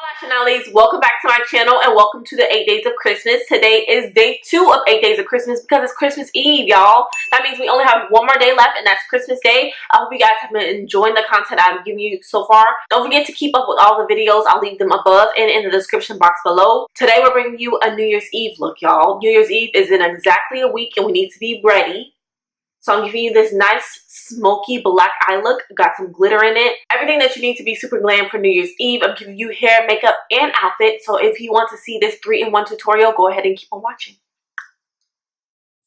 Hola Chanellies, welcome back to my channel and welcome to the 8 days of Christmas. Today is day 2 of 8 days of Christmas because it's Christmas Eve, y'all. That means we only have one more day left and that's Christmas Day. I hope you guys have been enjoying the content I've given you so far. Don't forget to keep up with all the videos. I'll leave them above and in the description box below. Today we're bringing you a New Year's Eve look, y'all. New Year's Eve is in exactly a week and we need to be ready. So I'm giving you this nice smoky black eye look. Got some glitter in it. Everything that you need to be super glam for New Year's Eve. I'm giving you hair, makeup, and outfit. So if you want to see this 3-in-1 tutorial, go ahead and keep on watching.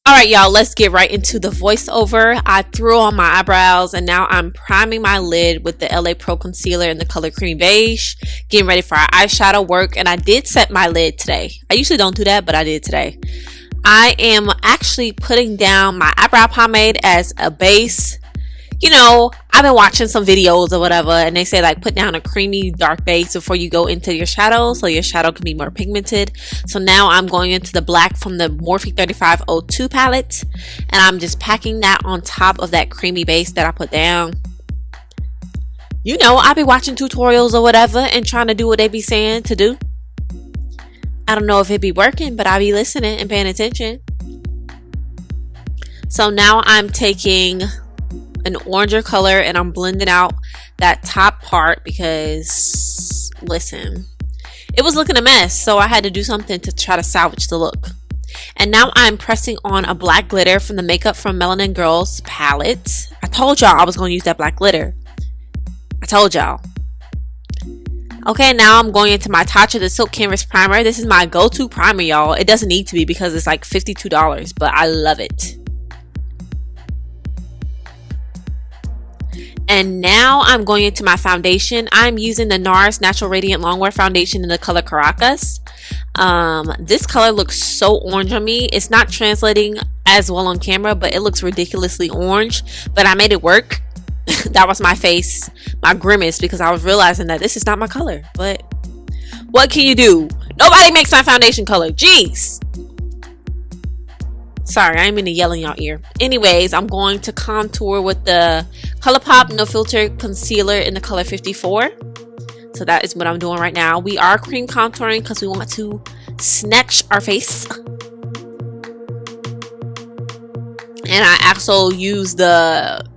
Alright y'all, let's get right into the voiceover. I threw on my eyebrows and now I'm priming my lid with the LA Pro Concealer in the color Cream Beige. Getting ready for our eyeshadow work, and I did set my lid today. I usually don't do that, but I did today. I am actually putting down my eyebrow pomade as a base. You know, I've been watching some videos or whatever and they say like put down a creamy dark base before you go into your shadow so your shadow can be more pigmented. So now I'm going into the black from the Morphe 3502 palette and I'm just packing that on top of that creamy base that I put down. You know, I be watching tutorials or whatever and trying to do what they be saying to do. I don't know if it be working, but I be listening and paying attention. So now I'm taking an oranger color and I'm blending out that top part because, listen, it was looking a mess. So I had to do something to try to salvage the look. And now I'm pressing on a black glitter from the Makeup from Melanin Girls palette. I told y'all I was going to use that black glitter. I told y'all. Okay, now I'm going into my Tatcha the Silk Canvas Primer. This is my go-to primer, y'all. It doesn't need to be because it's like $52, but I love it. And now I'm going into my foundation. I'm using the NARS Natural Radiant Longwear Foundation in the color Caracas. This color looks so orange on me. It's not translating as well on camera, but it looks ridiculously orange. But I made it work. That was my face, my grimace, because I was realizing that this is not my color. But what can you do? Nobody makes my foundation color. Jeez. Sorry, I ain't mean to yell in y'all ear. Anyways, I'm going to contour with the ColourPop No Filter Concealer in the color 54. So that is what I'm doing right now. We are cream contouring because we want to snatch our face. And I also use the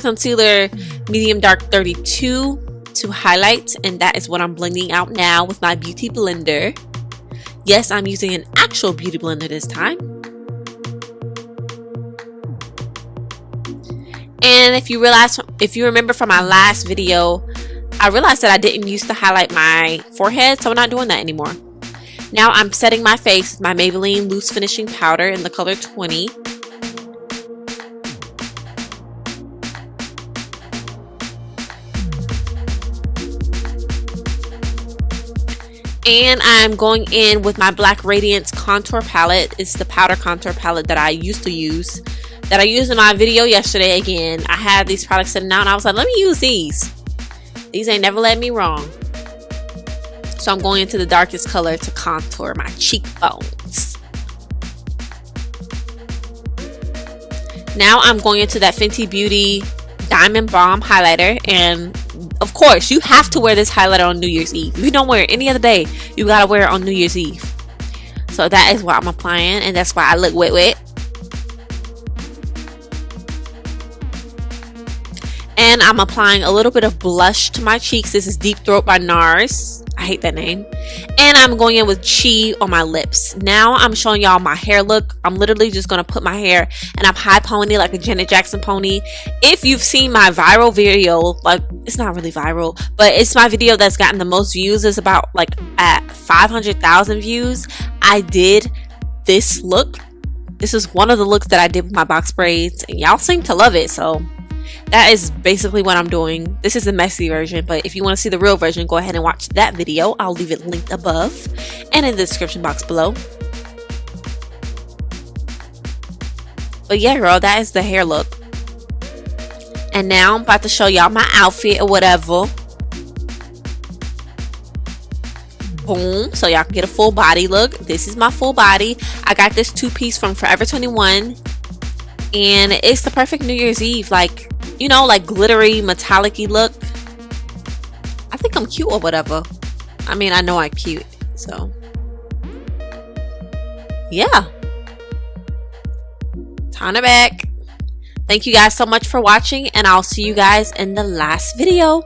concealer medium dark 32 to highlight, and that is what I'm blending out now with my beauty blender. Yes, I'm using an actual beauty blender this time. And if you remember from my last video, I realized that I didn't used to highlight my forehead, so I'm not doing that anymore. Now I'm setting my face with my Maybelline Loose Finishing Powder in the color 20. And I'm going in with my Black Radiance Contour Palette. It's the powder contour palette that I used to use. That I used in my video yesterday again. I had these products sitting out and I was like, let me use these. These ain't never led me wrong. So I'm going into the darkest color to contour my cheekbones. Now I'm going into that Fenty Beauty Diamond Balm highlighter, and of course you have to wear this highlighter on New Year's Eve. If you don't wear it any other day, you gotta wear it on New Year's Eve. So that is what I'm applying, and that's why I look wet. And I'm applying a little bit of blush to my cheeks. This is Deep Throat by NARS. I hate that name. And I'm going in with Chi on my lips. Now I'm showing y'all my hair look. I'm literally just going to put my hair and I'm high pony like a Janet Jackson pony. If you've seen my viral video, like, it's not really viral, but it's my video that's gotten the most views. It's about like at 500,000 views. I did this look. This is one of the looks that I did with my box braids and y'all seem to love it. So that is basically what I'm doing. This is the messy version, but if you want to see the real version, go ahead and watch that video. I'll leave it linked above and in the description box below. But yeah, girl, that is the hair look. And now I'm about to show y'all my outfit or whatever. Boom. So y'all can get a full body look. This is my full body. I got this 2-piece from Forever 21. And it's the perfect New Year's Eve, like, you know, like glittery, metallic-y look. I think I'm cute or whatever. I mean, I know I'm cute, so yeah. Turn it back. Thank you guys so much for watching, and I'll see you guys in the last video.